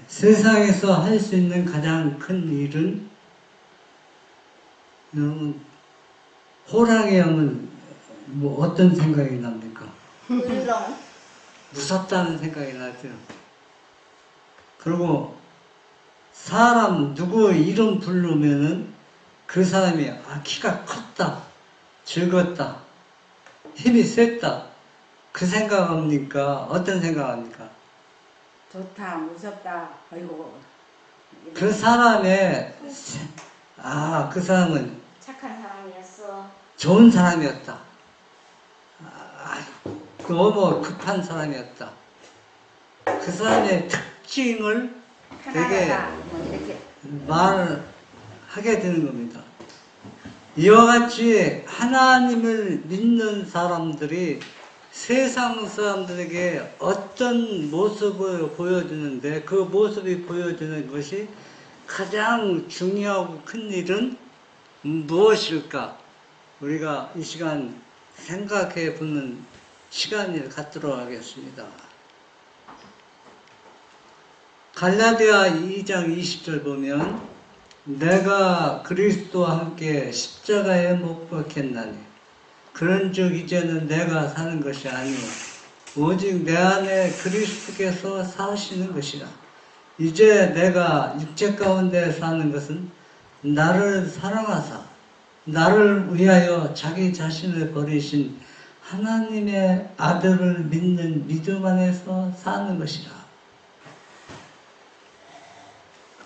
세상에서 할 수 있는 가장 큰 일은 호랑이 하면 뭐 어떤 생각이 납니까? 물렁. 무섭다는 생각이 나죠. 그리고 사람 누구 이름 부르면은 그 사람이 키가 컸다, 즐겁다, 힘이 셌다 그 생각합니까? 어떤 생각합니까? 좋다, 무섭다, 아이고. 그 사람의 그 사람은 착한 사람이었어. 좋은 사람이었다. 너무 급한 사람이었다. 그 사람의 특징을 되게 편안하다, 뭐 이렇게. 말을 하게 되는 겁니다. 이와 같이 하나님을 믿는 사람들이 세상 사람들에게 어떤 모습을 보여주는데 그 모습이 보여주는 것이 가장 중요하고 큰 일은 무엇일까? 우리가 이 시간 생각해 보는 시간을 갖도록 하겠습니다. 갈라디아 2장 20절 보면 내가 그리스도와 함께 십자가에 못 박혔나니 그런즉 이제는 내가 사는 것이 아니오 오직 내 안에 그리스도께서 사시는 것이라. 이제 내가 육체 가운데 사는 것은 나를 사랑하사 나를 위하여 자기 자신을 버리신 하나님의 아들을 믿는 믿음 안에서 사는 것이라.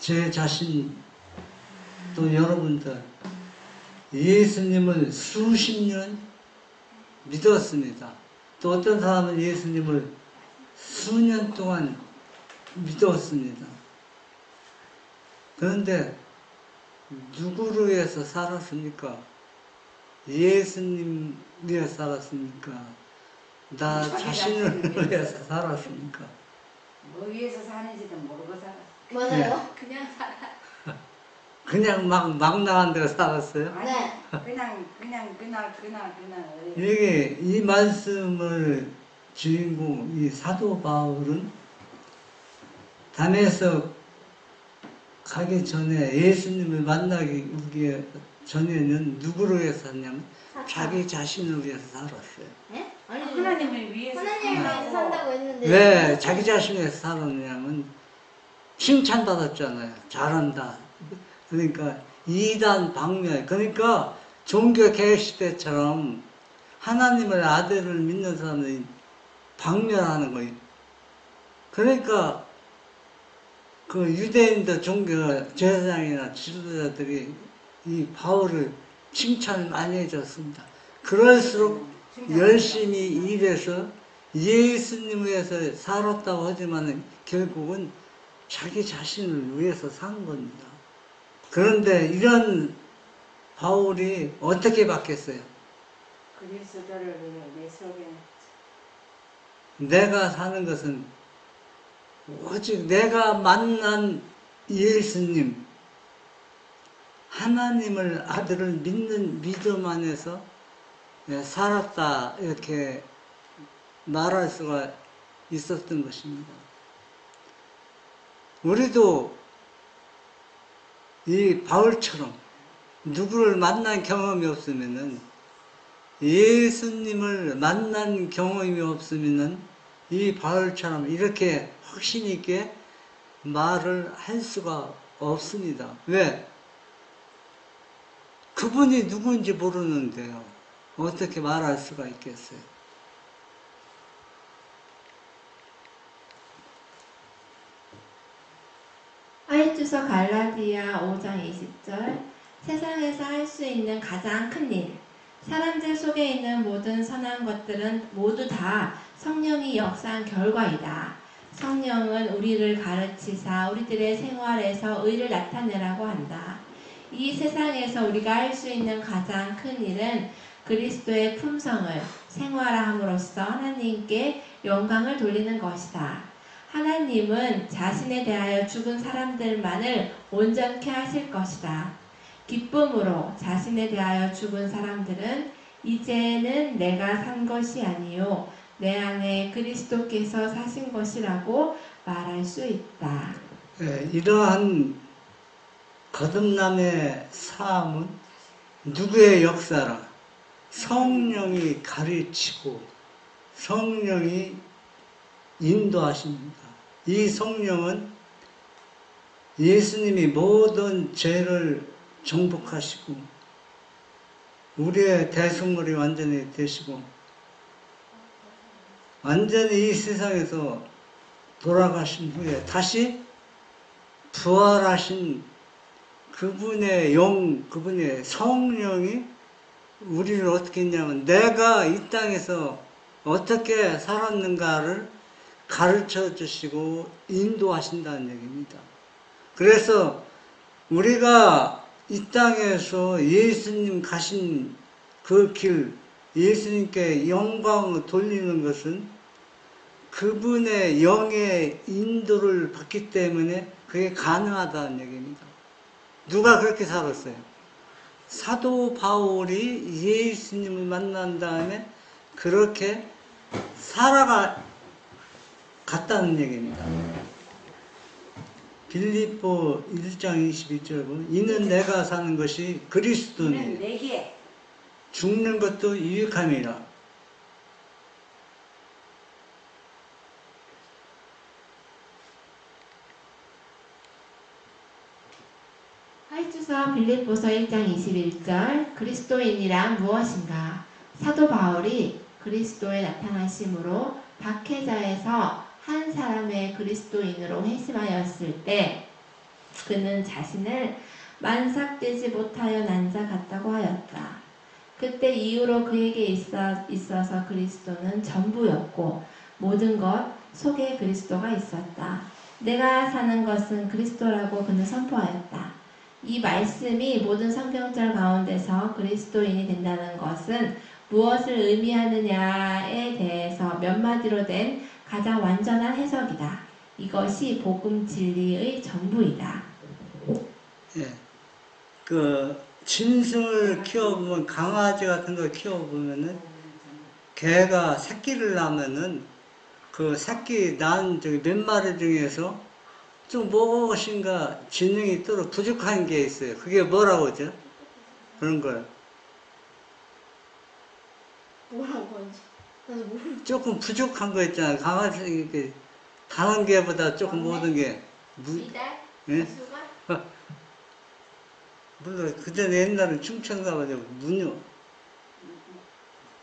제 자신 또 여러분들 예수님을 수십 년 믿었습니다. 또 어떤 사람은 예수님을 수년 동안 믿었습니다. 그런데 누구를 위해서 살았습니까? 예수님 위해서 살았습니까? 나 자신을 위해서 살았습니까? 뭐 위해서 사는지도 모르고 살았어. 맞아요. 그냥 살아. 그냥 막 나간 데로 살았어요? 아니, 네. 그냥 그날. 이게 이 말씀을 주인공 이 사도 바울은 담에서 가기 전에 예수님을 만나기 전에는 누구를 위해서 살냐면 자기 자신을 위해서 살았어요. 네? 아니 하나님을 위해서 하나님을 위해서 산다고 했는데 왜 자기 자신을 위해서 살았냐면 칭찬받았잖아요. 잘한다. 그러니까 이단 방면. 그러니까 종교 개혁 시대처럼 하나님을 아들을 믿는 사람들이 방면하는 거예요. 그러니까 그 유대인들 종교 제사장이나 지도자들이 이 바울을 칭찬을 많이 해줬습니다. 그럴수록 열심히 일해서 예수님을 위해서 살았다고 하지만 결국은 자기 자신을 위해서 산 겁니다. 그런데 이런 바울이 어떻게 바뀌었어요? 그리스도를 위해 내 속에 내가 사는 것은 오직 내가 만난 예수님, 하나님을 아들을 믿는 믿음 안에서 살았다 이렇게 말할 수가 있었던 것입니다. 우리도 이 바울처럼 누구를 만난 경험이 없으면은 예수님을 만난 경험이 없으면은 이 바울처럼 이렇게 확신 있게 말을 할 수가 없습니다. 왜? 그분이 누구인지 모르는데요. 어떻게 말할 수가 있겠어요? 하이투서 갈라디아 5장 20절 세상에서 할 수 있는 가장 큰 일, 사람들 속에 있는 모든 선한 것들은 모두 다 성령이 역사한 결과이다. 성령은 우리를 가르치사 우리들의 생활에서 의를 나타내라고 한다. 이 세상에서 우리가 할 수 있는 가장 큰 일은 그리스도의 품성을 생활함으로써 하나님께 영광을 돌리는 것이다. 하나님은 자신에 대하여 죽은 사람들만을 온전케 하실 것이다. 기쁨으로 자신에 대하여 죽은 사람들은 이제는 내가 산 것이 아니요 내 안에 그리스도께서 사신 것이라고 말할 수 있다. 이러한 거듭남의 삶은 누구의 역사라? 성령이 가르치고 성령이 인도하십니다. 이 성령은 예수님이 모든 죄를 정복하시고 우리의 대속물이 완전히 되시고 완전히 이 세상에서 돌아가신 후에 다시 부활하신 그분의 영, 그분의 성령이 우리를 어떻게 했냐면 내가 이 땅에서 어떻게 살았는가를 가르쳐 주시고 인도하신다는 얘기입니다. 그래서 우리가 이 땅에서 예수님 가신 그 길, 예수님께 영광을 돌리는 것은 그분의 영의 인도를 받기 때문에 그게 가능하다는 얘기입니다. 누가 그렇게 살았어요? 사도 바울이 예수님을 만난 다음에 그렇게 살아갔다는 얘기입니다. 빌립보 1장 22절 보면 이는 내가 사는 것이 그리스도니 내게 죽는 것도 유익함이라. 하이주서 빌립보서 1장 21절 그리스도인이란 무엇인가? 사도 바울이 그리스도의 나타나심으로 박해자에서 한 사람의 그리스도인으로 회심하였을 때 그는 자신을 만삭되지 못하여 난 자 같다고 하였다. 그때 이후로 그에게 있어서 그리스도는 전부였고 모든 것 속에 그리스도가 있었다. 내가 사는 것은 그리스도라고 그는 선포하였다. 이 말씀이 모든 성경절 가운데서 그리스도인이 된다는 것은 무엇을 의미하느냐에 대해서 몇 마디로 된 가장 완전한 해석이다. 이것이 복음 진리의 전부이다. 예. 짐승을 키워보면 강아지 같은 거 키워보면은 개가 새끼를 낳으면은 그 새끼 낳은 몇 마리 중에서 좀 무엇인가 지능이 또 부족한 게 있어요. 그게 뭐라고 하죠? 그런 걸. 뭐라고 하지? 나도 모르겠어. 조금 부족한 거 있잖아요. 강아지, 이렇게, 다른 개보다 조금 모든 게. 이달? 예? 수가? 물론, 그 전에 옛날에 충청 가가지고 문요.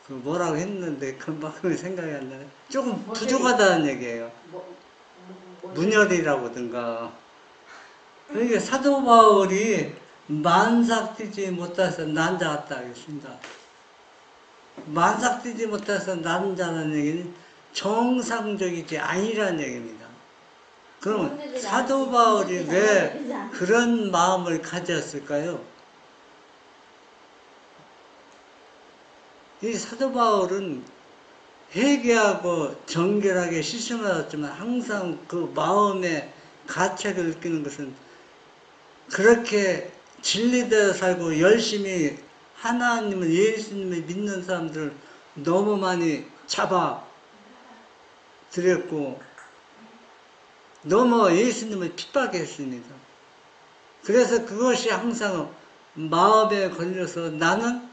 그 뭐라고 했는데, 금방 생각이 안 나네. 조금 부족하다는 얘기예요. 문열이라고든가. 그러니까 사도 바울이 만삭되지 못해서 난 자 같다 하겠습니다. 만삭되지 못해서 난 자라는 얘기는 정상적이지 아니라는 얘기입니다. 그럼 사도 바울이 왜 그런 마음을 가졌을까요? 이 사도 바울은 회개하고 정결하게 시심하였지만 항상 그 마음의 가책을 느끼는 것은 그렇게 진리대로 살고 열심히 하나님을 예수님을 믿는 사람들을 너무 많이 잡아 드렸고 너무 예수님을 핍박했습니다. 그래서 그것이 항상 마음에 걸려서 나는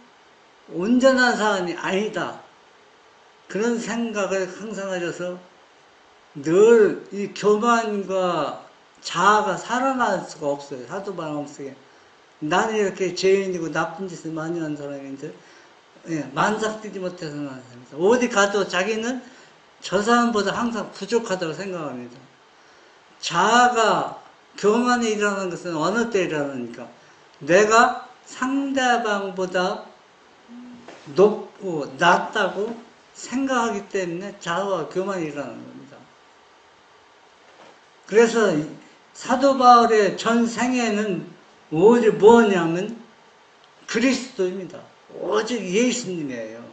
온전한 사람이 아니다. 그런 생각을 항상 하셔서 늘 이 교만과 자아가 살아날 수가 없어요. 사도 바울 속에. 나는 이렇게 죄인이고 나쁜 짓을 많이 한 사람인데 만삭되지 못해서 나는 사람입니다. 어디 가도 자기는 저 사람보다 항상 부족하다고 생각합니다. 자아가 교만이 일어나는 것은 어느 때 일어나니까 내가 상대방보다 높고 낫다고 생각하기 때문에 자아와 교만이 일어나는 겁니다. 그래서 사도 바울의 전 생애는 오직 뭐냐면 그리스도입니다. 오직 예수님이에요.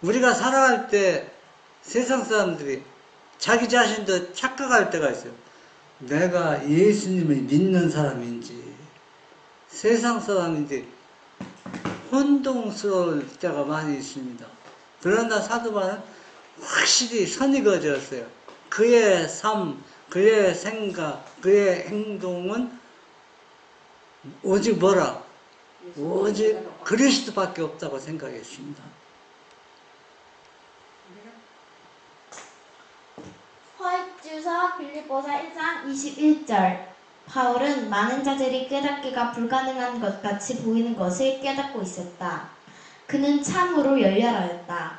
우리가 살아갈 때 세상 사람들이 자기 자신도 착각할 때가 있어요. 내가 예수님을 믿는 사람인지 세상 사람인지 혼동스러울 때가 많이 있습니다. 그러나 사도 바울은 확실히 선이 그어졌어요. 그의 삶, 그의 생각, 그의 행동은 오직 뭐라? 오직 그리스도밖에 없다고 생각했습니다. 화입주서 빌립보서 1장 21절. 바울은 많은 자들이 깨닫기가 불가능한 것 같이 보이는 것을 깨닫고 있었다. 그는 참으로 열렬하였다.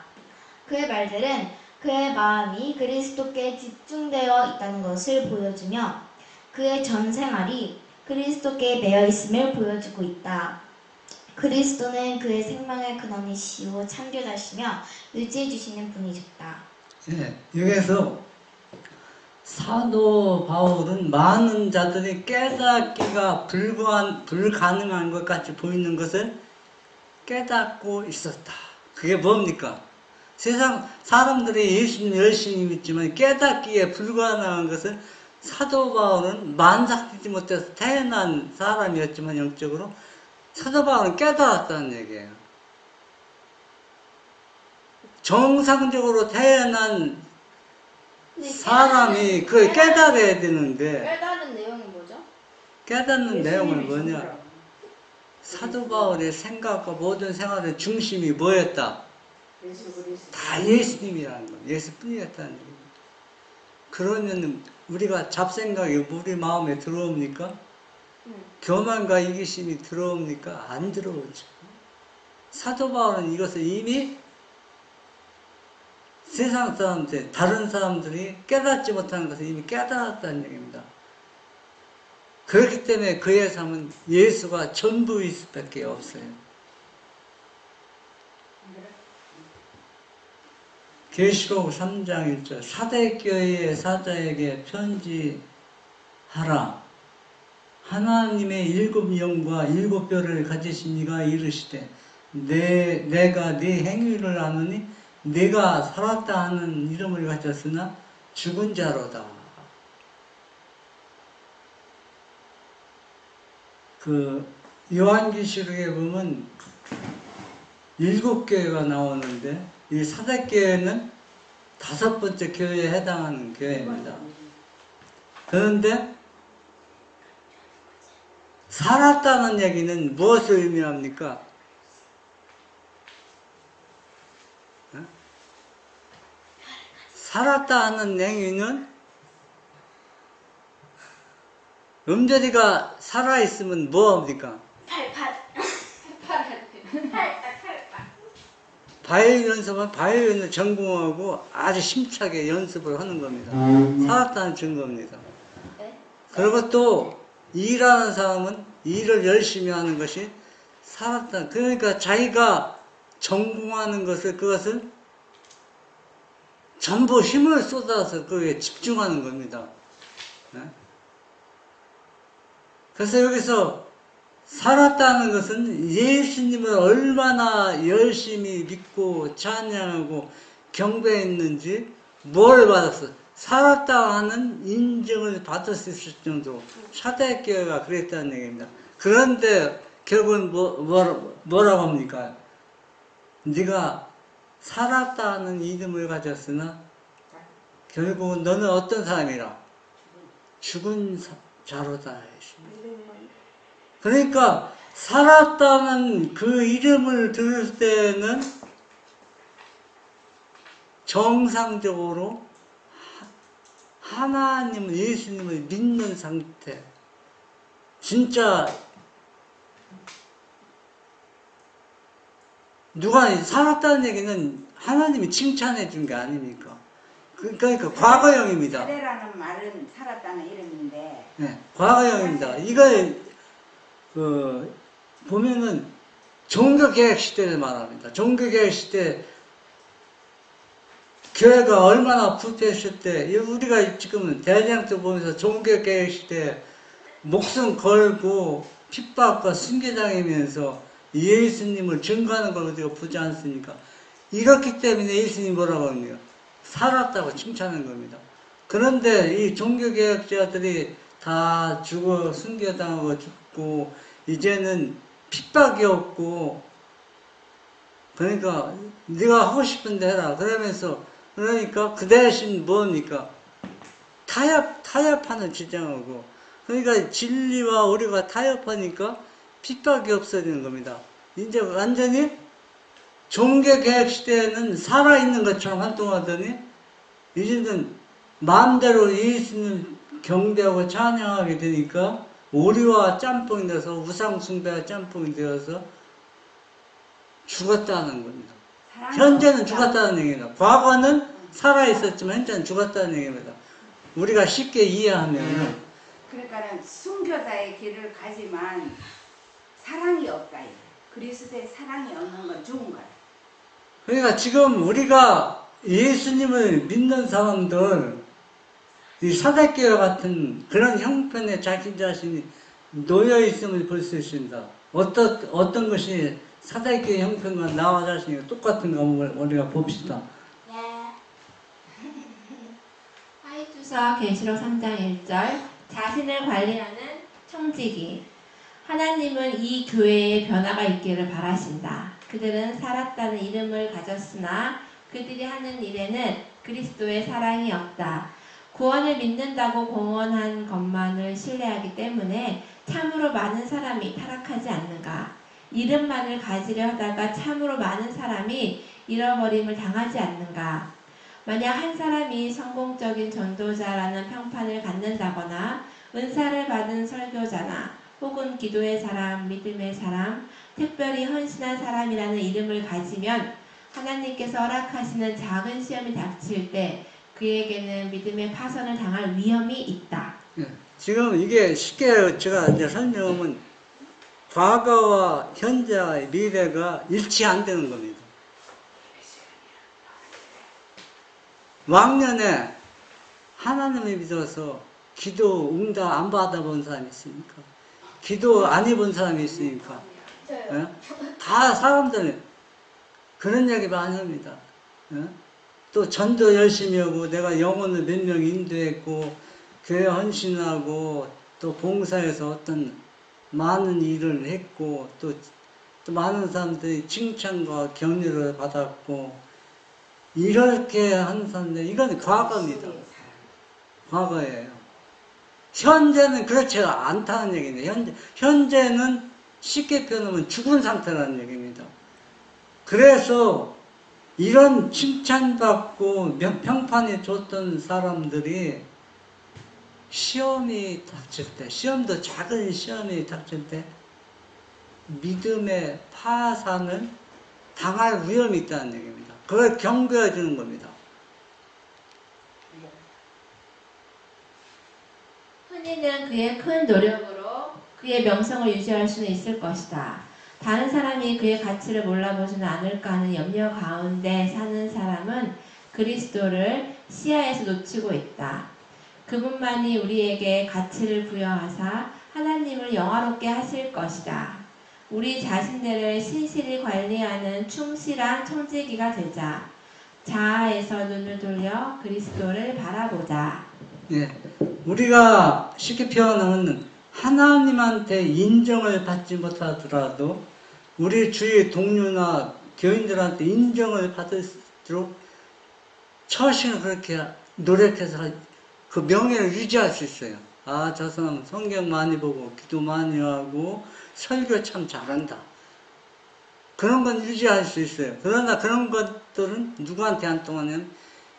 그의 말들은 그의 마음이 그리스도께 집중되어 있다는 것을 보여주며 그의 전 생활이 그리스도께 매여 있음을 보여주고 있다. 그리스도는 그의 생명의 근원이시오 창조자시며 의지해 주시는 분이셨다. 예, 여기서 사도 바울은 많은 자들이 깨닫기가 불가능한 것 같이 보이는 것을 깨닫고 있었다. 그게 뭡니까? 세상 사람들이 예수님 열심히 믿지만 깨닫기에 불가능한 것을 사도 바울은 만삭되지 못해서 태어난 사람이었지만 영적으로 사도 바울은 깨달았다는 얘기예요. 정상적으로 태어난 사람이 그걸 깨달아야 되는데 깨달은 내용이 뭐죠? 깨닫는 내용은 뭐냐? 예수님이시더라고. 사도 바울의 생각과 모든 생활의 중심이 뭐였다? 예수 그리스도. 다 예수님이라는 거, 예수뿐이었다는 얘기입니다. 그러면 우리가 잡생각이 우리 마음에 들어옵니까? 교만과 이기심이 들어옵니까? 안 들어오죠. 사도 바울은 이것을 이미 세상 사람들, 다른 사람들이 깨닫지 못하는 것을 이미 깨달았다는 얘기입니다. 그렇기 때문에 그의 삶은 예수가 전부일 수밖에 없어요. 계시록 3장 1절 사대교회의 사자에게 편지하라. 하나님의 7영과 7뼈를 가지신 이가 이르시되 내가 네 행위를 아느니 네가 살았다 하는 이름을 가졌으나 죽은 자로다. 그 요한계시록에 보면 7교회가 나오는데 이 사대교회는 5번째 교회에 해당하는 교회입니다. 그런데 살았다는 얘기는 무엇을 의미합니까? 살았다 하는 행위는 음절이가 살아있으면 뭐합니까? 바이올 연습은 바이올린을 전공하고 아주 심차게 연습을 하는 겁니다. 살았다는 증거입니다. 그리고 또 일하는 사람은 일을 열심히 하는 것이 살았다. 그러니까 자기가 전공하는 그것을 전부 힘을 쏟아서 그에 집중하는 겁니다. 그래서 여기서 살았다는 것은 예수님을 얼마나 열심히 믿고 찬양하고 경배했는지 뭘 받았어? 살았다 하는 인정을 받을 수 있을 정도로 사대교회가 그랬다는 얘기입니다. 그런데 결국은 뭐라고 합니까? 네가 살았다 하는 이름을 가졌으나 결국은 너는 어떤 사람이라? 죽은 자로다. 그러니까 살았다는 그 이름을 들을 때는 정상적으로 하나님을, 예수님을 믿는 상태. 진짜 누가 살았다는 얘기는 하나님이 칭찬해 준 게 아닙니까? 그러니까 과거형입니다. 사대라는 말은 살았다는 이름인데. 네, 과거형입니다. 이걸 보면은 종교개혁 시대를 말합니다. 종교개혁 시대 교회가 얼마나 부패했을 때, 우리가 지금 대장도 보면서 종교개혁 시대 목숨 걸고 핍박과 순교당하면서 예수님을 증거하는 걸 우리가 보지 않습니까? 이렇기 때문에 예수님이 뭐라고 합니까? 살았다고 칭찬하는 겁니다. 그런데 이 종교개혁자들이 다 죽어 순교당하고 죽고 이제는 핍박이 없고 그러니까 네가 하고 싶은 데 해라 그러면서 그러니까 그 대신 뭡니까? 타협하는 주장하고, 그러니까 진리와 우리가 타협하니까 핍박이 없어지는 겁니다. 이제 완전히 종교개혁 시대에는 살아있는 것처럼 활동하더니 이제는 마음대로 예수님을 경배하고 찬양하게 되니까 오리와 짬뽕이 돼서 우상숭배와 짬뽕이 되어서 죽었다는 겁니다. 현재는 죽었다는 얘기입니다. 과거는 살아있었지만 현재는 죽었다는 얘기입니다. 우리가 쉽게 이해하면 그러니까는 순교자의 길을 가지만 사랑이 없다. 그리스도의 사랑이 없는 건 죽은 거야. 그러니까 지금 우리가 예수님을 믿는 사람들 이 사대교회 같은 그런 형편에 자기 자신이 놓여 있음을 볼 수 있습니다. 어떤 것이 사대교회 형편과 나와 자신이 똑같은가 우리가 봅시다. 하이투서 계시록 3장 1절 자신을 관리하는 청지기 하나님은 이 교회에 변화가 있기를 바라신다. 그들은 살았다는 이름을 가졌으나 그들이 하는 일에는 그리스도의 사랑이 없다. 구원을 믿는다고 공언한 것만을 신뢰하기 때문에 참으로 많은 사람이 타락하지 않는가. 이름만을 가지려 하다가 참으로 많은 사람이 잃어버림을 당하지 않는가. 만약 한 사람이 성공적인 전도자라는 평판을 갖는다거나 은사를 받은 설교자나 혹은 기도의 사람, 믿음의 사람, 특별히 헌신한 사람이라는 이름을 가지면 하나님께서 허락하시는 작은 시험이 닥칠 때 그에게는 믿음의 파선을 당할 위험이 있다. 지금 이게 쉽게 제가 이제 설명하면 과거와 현재와 미래가 일치 안 되는 겁니다. 왕년에 하나님을 믿어서 기도 응답 안 받아본 사람이 있습니까? 기도 안 해본 사람이 있으니까. 예? 다 사람들은 그런 얘기 많이 합니다. 예? 또 전도 열심히 하고 내가 영혼을 몇 명 인도했고 교회 헌신하고 또 봉사해서 어떤 많은 일을 했고 또 많은 사람들이 칭찬과 격려를 받았고 이렇게 하는 사람들 이건 과거입니다. 과거예요. 현재는 그렇지 않다는 얘기입니다. 현재는 쉽게 표현하면 죽은 상태라는 얘기입니다. 그래서 이런 칭찬받고 평판이 좋던 사람들이 시험이 닥칠 때, 시험도 작은 시험이 닥칠 때 믿음의 파산을 당할 위험이 있다는 얘기입니다. 그걸 경고해 주는 겁니다. 흔히는 그의 큰 노력으로 그의 명성을 유지할 수는 있을 것이다. 다른 사람이 그의 가치를 몰라보지는 않을까 하는 염려 가운데 사는 사람은 그리스도를 시야에서 놓치고 있다. 그분만이 우리에게 가치를 부여하사 하나님을 영화롭게 하실 것이다. 우리 자신들을 신실히 관리하는 충실한 청지기가 되자. 자아에서 눈을 돌려 그리스도를 바라보자. 예, 우리가 쉽게 표현하면 하나님한테 인정을 받지 못하더라도 우리 주위 동료나 교인들한테 인정을 받을수록 처신을 그렇게 노력해서 그 명예를 유지할 수 있어요. 아, 저 사람 성경 많이 보고 기도 많이 하고 설교 참 잘한다. 그런 건 유지할 수 있어요. 그러나 그런 것들은 누구한테 안 통하냐면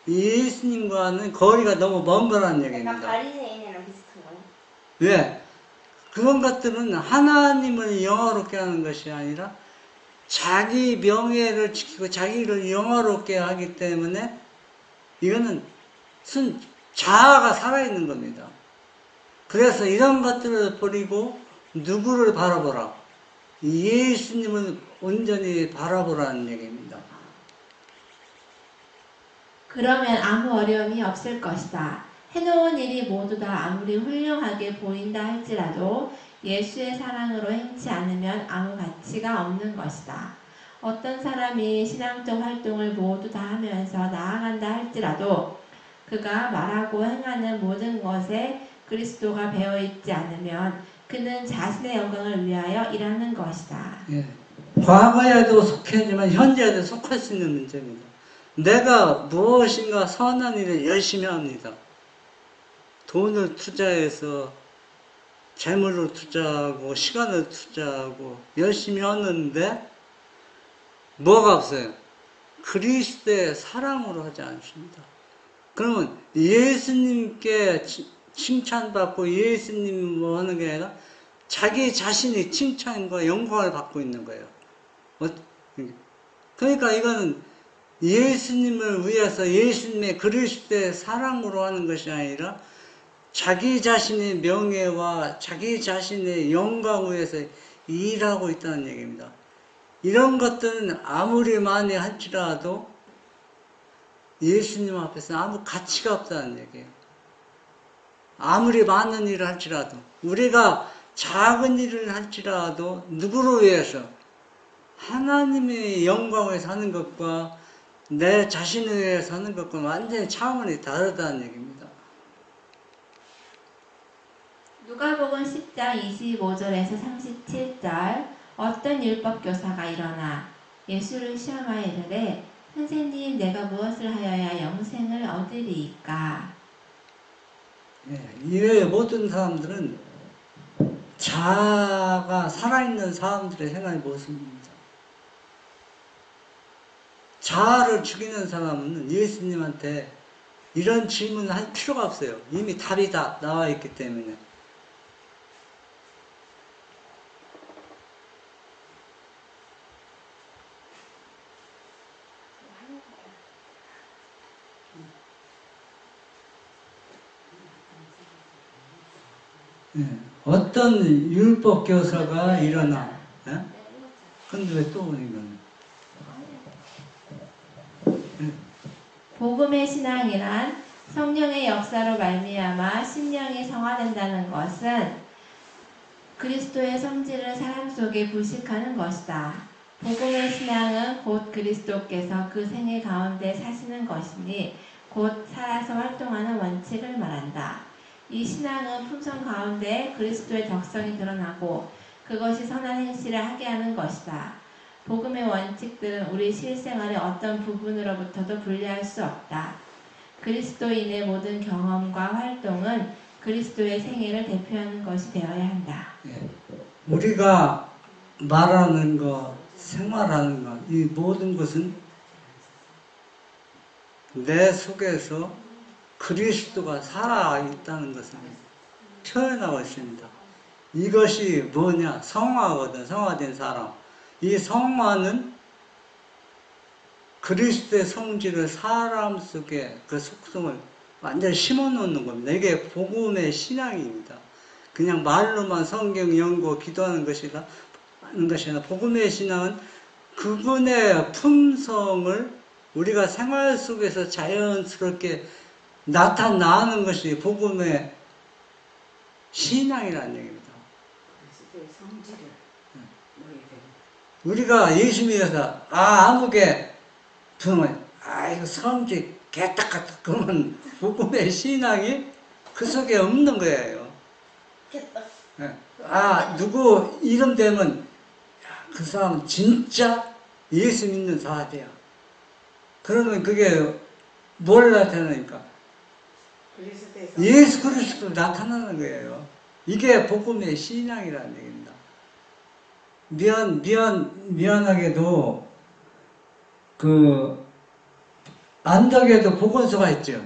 예수님과는 거리가 너무 먼 거라는 얘기입니다. 약간 바리새인이랑 비슷한 거네. 왜? 그런 것들은 하나님을 영화롭게 하는 것이 아니라 자기 명예를 지키고 자기를 영화롭게 하기 때문에 이거는 자아가 살아있는 겁니다. 그래서 이런 것들을 버리고 누구를 바라보라? 예수님을 온전히 바라보라는 얘기입니다. 그러면 아무 어려움이 없을 것이다. 해놓은 일이 모두 다 아무리 훌륭하게 보인다 할지라도 예수의 사랑으로 행치 않으면 아무 가치가 없는 것이다. 어떤 사람이 신앙적 활동을 모두 다 하면서 나아간다 할지라도 그가 말하고 행하는 모든 것에 그리스도가 배어있지 않으면 그는 자신의 영광을 위하여 일하는 것이다. 예. 과거에도 속했지만 현재에도 속할 수 있는 문제입니다. 내가 무엇인가 선한 일을 열심히 합니다. 돈을 투자해서 재물을 투자하고 시간을 투자하고 열심히 하는데 뭐가 없어요? 그리스도의 사랑으로 하지 않습니다. 그러면 예수님께 칭찬받고 예수님 뭐 하는 게 아니라 자기 자신이 칭찬과 영광을 받고 있는 거예요. 그러니까 이거는 예수님을 위해서 예수님의 그리스도의 사랑으로 하는 것이 아니라 자기 자신의 명예와 자기 자신의 영광을 위해서 일하고 있다는 얘기입니다. 이런 것들은 아무리 많이 할지라도 예수님 앞에서 아무 가치가 없다는 얘기예요. 아무리 많은 일을 할지라도 우리가 작은 일을 할지라도 누구를 위해서 하나님의 영광을 위해서 하는 것과 내 자신을 위해서 하는 것과 완전히 차원이 다르다는 얘기입니다. 누가복음 10장 25절에서 37절 어떤 율법교사가 일어나 예수를 시험하여 이르되 선생님 내가 무엇을 하여야 영생을 얻으리이까. 이외의 모든 사람들은 자아가 살아있는 사람들의 생활의 모습입니다. 자아를 죽이는 사람은 예수님한테 이런 질문을 할 필요가 없어요. 이미 답이 다 나와 있기 때문에. 어떤 율법 교사가 일어나. 근데 왜 또 이거는? 복음의 신앙이란 성령의 역사로 말미암아 심령이 성화된다는 것은 그리스도의 성질을 사람 속에 부식하는 것이다. 복음의 신앙은 곧 그리스도께서 그 생애 가운데 사시는 것이니 곧 살아서 활동하는 원칙을 말한다. 이 신앙은 품성 가운데 그리스도의 덕성이 드러나고 그것이 선한 행실을 하게 하는 것이다. 복음의 원칙들은 우리 실생활의 어떤 부분으로부터도 분리할 수 없다. 그리스도인의 모든 경험과 활동은 그리스도의 생애를 대표하는 것이 되어야 한다. 우리가 말하는 것, 생활하는 것, 이 모든 것은 내 속에서 그리스도가 살아있다는 것을 표현하고 있습니다. 이것이 뭐냐? 성화거든. 성화된 사람. 이 성화는 그리스도의 성질을 사람 속에 그 속성을 완전히 심어놓는 겁니다. 이게 복음의 신앙입니다. 그냥 말로만 성경 연구 기도하는 것이라 복음의 신앙은 그분의 품성을 우리가 생활 속에서 자연스럽게 나타나는 것이 복음의 신앙이라는 얘기입니다. 그리스도의 성질을 우리가 예수 믿어서 아무개 두면 이거 성질 개딱같다 그러면 복음의 신앙이 그 속에 없는 거예요. 누구 이름 되면 그 사람은 진짜 예수 믿는 사람이야. 그러면 그게 뭘 나타나니까? 예수 그리스도로 나타나는 거예요. 이게 복음의 신앙이라는 얘기입니다. 미안하게도 안덕에도 보건소가 있죠.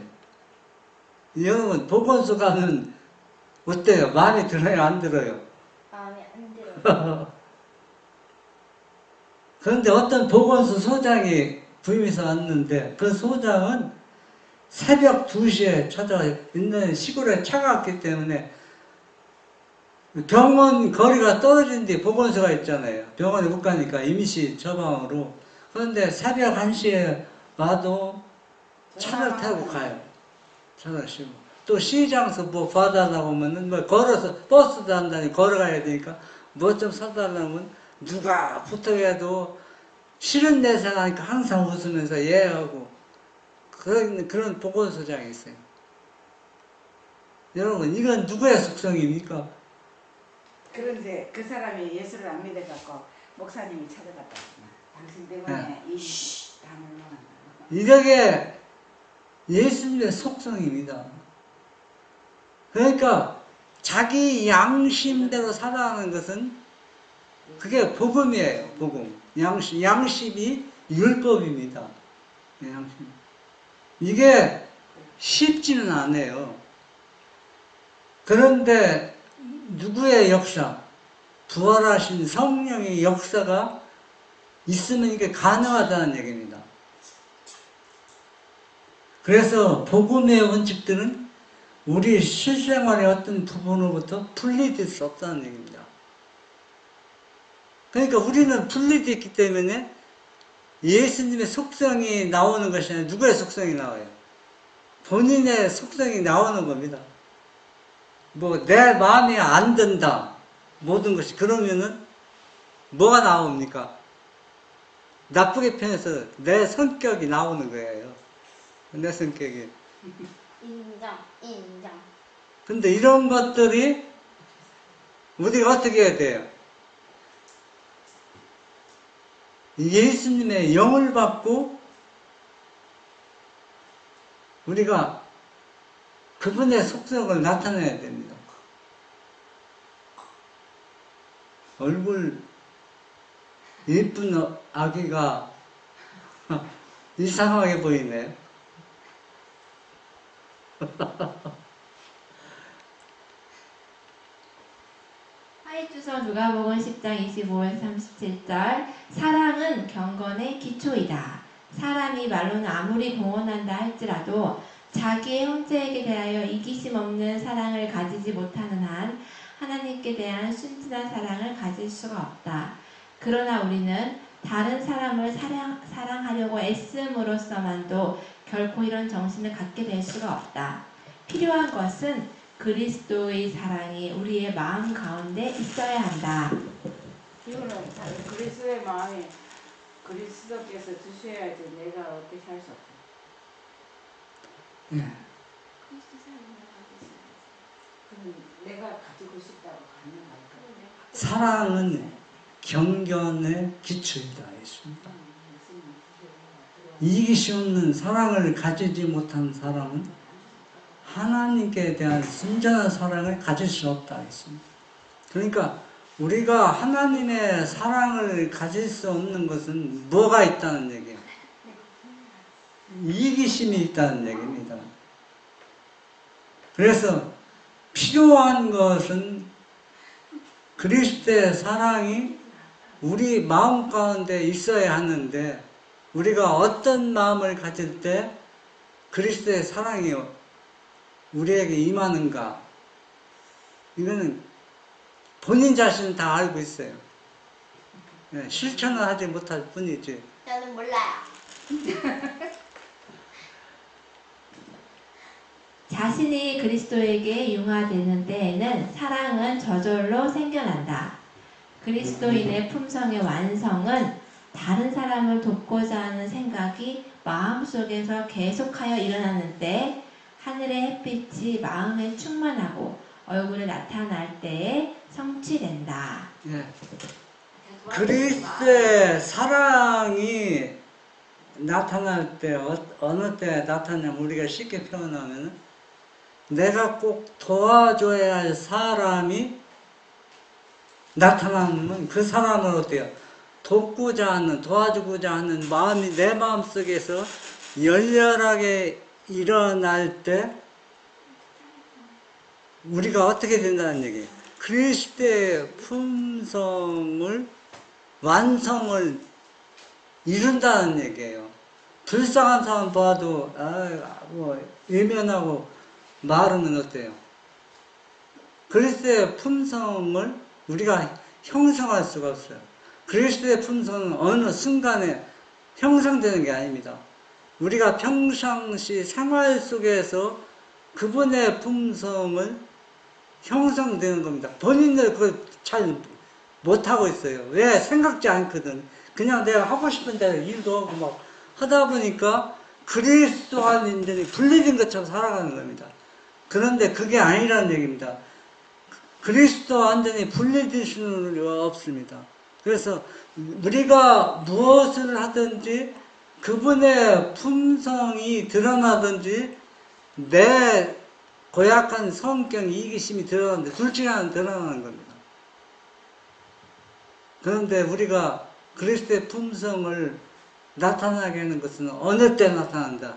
여러분 보건소 가면 어때요? 마음에 들어요? 안 들어요? 마음에 안 들어. 그런데 어떤 보건소 소장이 부임해서 왔는데 그 소장은 새벽 2시에 찾아와 있는 시골에 차가웠기 때문에 병원 거리가 떨어진 데 보건소가 있잖아요. 병원에 못 가니까 임시 처방으로. 그런데 새벽 1시에 와도 차를 타고 가요. 차를 싣고. 또 시장에서 뭐 봐달라고 하면은 뭐 걸어서 버스도 한다니 걸어가야 되니까 뭐 좀 사달라면 누가 부탁해도 싫은 데서 하니까 항상 웃으면서 예하고 그런 보건소장이 있어요. 여러분 이건 누구의 속성입니까? 그런데 그 사람이 예수를 안 믿어갖고 목사님이 찾아갔다. 당신 때문에 이씨 다 물러간다. 이게 예수님의 속성입니다. 그러니까 자기 양심대로 살아가는 것은 그게 복음이에요. 복음. 양심이 율법입니다. 양심. 이게 쉽지는 않아요. 그런데 누구의 역사? 부활하신 성령의 역사가 있으면 이게 가능하다는 얘기입니다. 그래서 복음의 원칙들은 우리 실생활의 어떤 부분으로부터 분리될 수 없다는 얘기입니다. 그러니까 우리는 분리되어 있기 때문에 예수님의 속성이 나오는 것이 아니라 누구의 속성이 나와요? 본인의 속성이 나오는 겁니다. 뭐 내 마음에 안 든다 모든 것이 그러면은 뭐가 나옵니까? 나쁘게 표현해서 내 성격이 나오는 거예요. 내 성격이. 인정. 근데 이런 것들이 우리가 어떻게 해야 돼요? 예수님의 영을 받고 우리가 그분의 속성을 나타내야 됩니다. 얼굴 예쁜 아기가 이상하게 보이네요. 화이트서 누가복음 10장 25에서 37절 사랑은 경건의 기초이다. 사람이 말로는 아무리 공언한다 할지라도 자기의 형제에게 대하여 이기심 없는 사랑을 가지지 못하는 한 하나님께 대한 순진한 사랑을 가질 수가 없다. 그러나 우리는 다른 사람을 사랑하려고 애씀으로써만도 결코 이런 정신을 갖게 될 수가 없다. 필요한 것은 그리스도의 사랑이 우리의 마음 가운데 있어야 한다. 이거는 그리스도의 마음에 그리스도께서 주셔야지 내가 어떻게 할 수 없어. 예. 그럼 내가 가지고 싶다고 가능할까? 사랑은 경건의 기초이다 했습니다. 이기심 없는 사랑을 가지지 못한 사람은 하나님께 대한 순전한 사랑을 가질 수 없다 했습니다. 그러니까 우리가 하나님의 사랑을 가질 수 없는 것은 뭐가 있다는 얘기예요? 이기심이 있다는 얘기입니다. 그래서 필요한 것은 그리스도의 사랑이 우리 마음 가운데 있어야 하는데 우리가 어떤 마음을 가질 때 그리스도의 사랑이 우리에게 임하는가? 이거는 본인 자신은 다 알고 있어요. 네, 실천을 하지 못할 뿐이지. 저는 몰라요. 자신이 그리스도에게 융화되는 때에는 사랑은 저절로 생겨난다. 그리스도인의 품성의 완성은 다른 사람을 돕고자 하는 생각이 마음속에서 계속하여 일어나는 때 하늘의 햇빛이 마음에 충만하고 얼굴에 나타날 때에 성취된다. 예. 그리스도의 사랑이 나타날 때 어느 때 나타나면 우리가 쉽게 표현하면 내가 꼭 도와줘야 할 사람이 나타나면 그 사람을 어때요? 돕고자 하는 도와주고자 하는 마음이 내 마음속에서 열렬하게 일어날 때 우리가 어떻게 된다는 얘기예요? 그리스도의 품성을 완성을 이룬다는 얘기예요. 불쌍한 사람 봐도 뭐 외면하고 말하면 어때요? 그리스도의 품성을 우리가 형성할 수가 없어요. 그리스도의 품성은 어느 순간에 형성되는 게 아닙니다. 우리가 평상시 생활 속에서 그분의 품성을 형성되는 겁니다. 본인들 그걸 잘 못하고 있어요. 왜? 생각지 않거든. 그냥 내가 하고 싶은 대로 일도 하고 막 하다 보니까 그리스도 안인들이 분리된 것처럼 살아가는 겁니다. 그런데 그게 아니라는 얘기입니다. 그리스도 완전히 분리될 수는 없습니다. 그래서 우리가 무엇을 하든지 그분의 품성이 드러나든지 내 고약한 성격, 이기심이 드러나는데 둘 중에 하나는 드러나는 겁니다. 그런데 우리가 그리스도의 품성을 나타나게 하는 것은 어느 때 나타난다?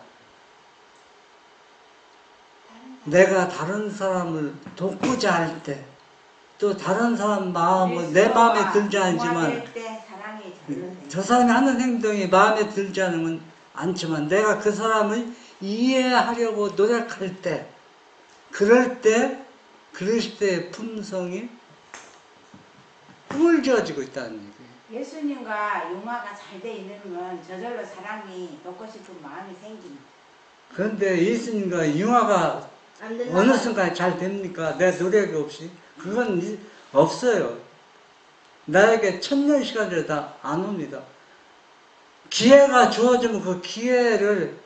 내가 다른 사람을 돕고자 할 때, 또 다른 사람 마음은 내 마음에 들지 않지만 저 사람이 하는 행동이 마음에 들지 않지만 내가 그 사람을 이해하려고 노력할 때, 그럴 때 그리스도의 품성이 품을지어지고 있다는 얘기예요. 예수님과 융화가 잘 돼 있는 건 저절로 사람이 돕고 싶은 마음이 생깁니다. 그런데 예수님과 융화가 안 된다. 어느 순간 잘 됩니까? 내 노력이 없이? 그건 없어요. 나에게 1000년 시간이 다 안 옵니다. 기회가 주어지면 그 기회를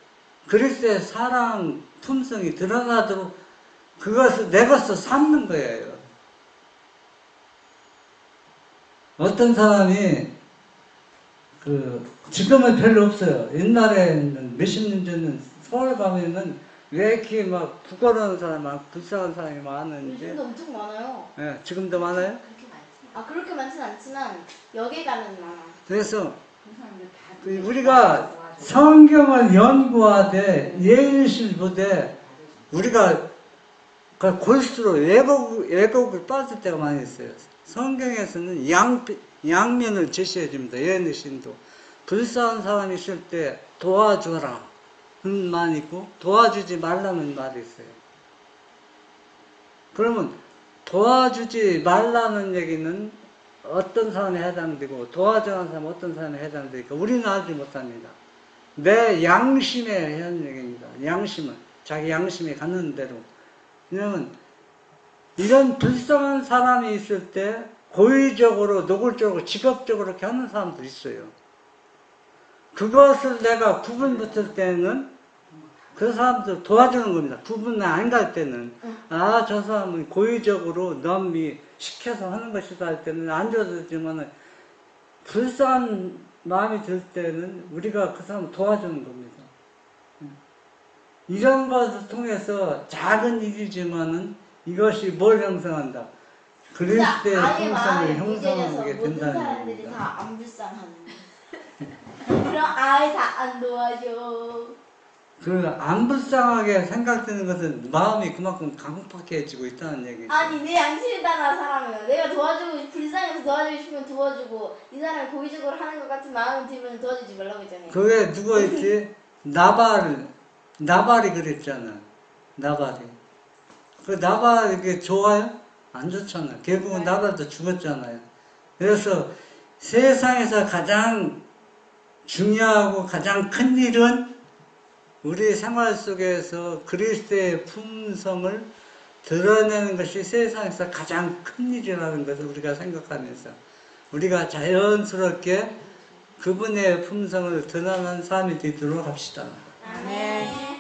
그리스도의 사랑 품성이 드러나도록 그것을 내 것으로 삼는 거예요. 어떤 사람이 지금은 별로 없어요. 옛날에는 몇십 년 전에는 서울 가면은 왜 이렇게 막 부끄러운 사람, 막 불쌍한 사람이 많은지. 요즘도 엄청 많아요. 예, 지금도 많아요? 그렇게 많지? 아 그렇게 많진 않지만 역에 가면 많아. 그래서 그 사람들 다 우리가 성경을 연구하되 예일실 보되 우리가 골수록 왜곡을 빠질 때가 많이 있어요. 성경에서는 양면을 제시해 줍니다. 예언신도 불쌍한 사람이 있을 때 도와줘라 는 말이 있고 도와주지 말라는 말이 있어요. 그러면 도와주지 말라는 얘기는 어떤 사람에 해당되고 도와주는 사람 어떤 사람에 해당되니까 우리는 알지 못합니다. 내 양심에 하는 얘기입니다. 양심은 자기 양심이 가는 대로. 왜냐하면 이런 불쌍한 사람이 있을 때 고의적으로 노골적으로 직업적으로 이렇게 하는 사람도 있어요. 그것을 내가 구분 붙을 때는 그 사람들 도와주는 겁니다. 구분 안 갈 때는 아, 저 사람은 고의적으로 남이 시켜서 하는 것이다 할 때는 안 줘도 되지만 불쌍한 마음이 들 때는 우리가 그 사람을 도와주는 겁니다. 이런 것을 통해서 작은 일이지만은 이것이 뭘 형성한다? 그리스도의 형성을 형성하게 모든 된다는 사람들이 겁니다. 다 안 불쌍하는데. 그럼 아예 다 안 도와줘. 안 불쌍하게 생각되는 것은 마음이 그만큼 강팍해지고 있다는 얘기죠. 아니 내 양심에 따라 사람은 내가 도와주고 불쌍해서 도와주고 싶으면 도와주고 이 사람이 고의적으로 하는 것 같은 마음이 들면 도와주지 말라고 했잖아요. 그게 누가 있지? 나발이 그랬잖아. 나발이. 그 나발이 그게 좋아요? 안 좋잖아요. 결국은 나발도 죽었잖아요. 그래서 세상에서 가장 중요하고 가장 큰 일은 우리 생활 속에서 그리스도의 품성을 드러내는 것이 세상에서 가장 큰 일이라는 것을 우리가 생각하면서 우리가 자연스럽게 그분의 품성을 드러내는 삶이 되도록 합시다. 아멘.